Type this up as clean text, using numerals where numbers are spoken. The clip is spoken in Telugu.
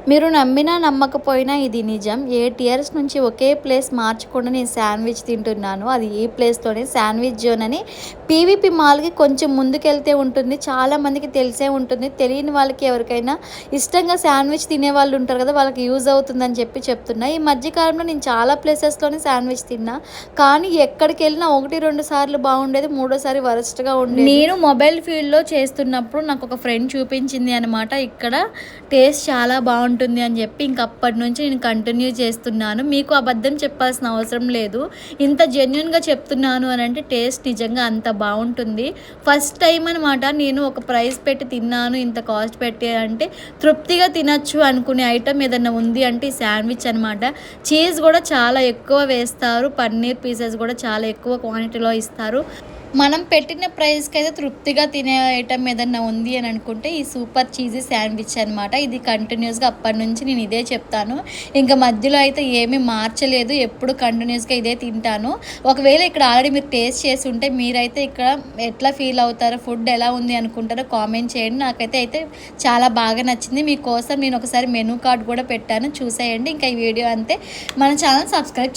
మీరు నమ్మినా నమ్మకపోయినా ఇది నిజం. 8 ఇయర్స్ నుంచి ఒకే ప్లేస్ మార్చకుండా నేను శాండ్విచ్ తింటున్నాను. అది ఈ ప్లేస్‌లోనే శాండ్విచ్ జోన్ అని పీవీపీ మాల్‌కి కొంచెం ముందుకెళ్తే ఉంటుంది. చాలామందికి తెలిసే ఉంటుంది. తెలియని వాళ్ళకి ఎవరికైనా ఇష్టంగా శాండ్విచ్ తినేవాళ్ళు ఉంటారు కదా! వాళ్ళకి యూజ్ అవుతుందని చెప్పి చెప్తున్నా. ఈ మధ్య కాలంలో నేను చాలా ప్లేసెస్‌లోనే శాండ్విచ్ తిన్నా. కానీ ఎక్కడికెళ్ళినా 1, 2 సార్లు బాగుండేది. మూడోసారి వరస్ట్‌గా ఉండేది. నేను మొబైల్ ఫీల్డ్‌లో చేస్తున్నప్పుడు నాకు ఒక ఫ్రెండ్ చూపించింది అనమాట. ఇక్కడ టేస్ట్ చాలా బాగుంటుంది అని చెప్పి ఇంక అప్పటి నుంచి నేను కంటిన్యూ చేస్తున్నాను. మీకు అబద్ధం చెప్పాల్సిన అవసరం లేదు. ఇంత జెన్యూన్‌గా చెప్తున్నాను అని అంటే టేస్ట్ నిజంగా అంత బాగుంటుంది. ఫస్ట్ టైం అనమాట నేను ఒక ప్రైస్ పెట్టి తిన్నాను. ఇంత కాస్ట్ పెట్టి అంటే తృప్తిగా తినచ్చు అనుకునే ఐటెం ఏదన్నా ఉంది అంటే ఈ శాండ్విచ్ అనమాట. చీజ్ కూడా చాలా ఎక్కువ వేస్తారు. పన్నీర్ పీసెస్ కూడా చాలా ఎక్కువ క్వాంటిటీలో ఇస్తారు. మనం పెట్టిన ప్రైస్‌కి అయితే తృప్తిగా తినే ఐటెం ఏదన్నా ఉంది అని అనుకుంటే ఈ సూపర్ చీజీ శాండ్విచ్ అనమాట. ఇది కంటిన్యూస్‌గా అప్పటినుంచి నేను ఇదే చెప్తాను. ఇంక మధ్యలో అయితే ఏమీ మార్చలేదు. ఎప్పుడు కంటిన్యూస్‌గా ఇదే తింటాను. ఒకవేళ ఇక్కడ ఆల్రెడీ మీరు టేస్ట్ చేసి ఉంటే మీరైతే ఇక్కడ ఎట్లా ఫీల్ అవుతారో, ఫుడ్ ఎలా ఉంది అనుకుంటారో కామెంట్ చేయండి. నాకైతే చాలా బాగా నచ్చింది. మీకోసం నేను ఒకసారి మెనూ కార్డ్ కూడా పెట్టాను చూసేయండి. ఇంకా ఈ వీడియో అంతే. మన ఛానల్ సబ్స్క్రైబ్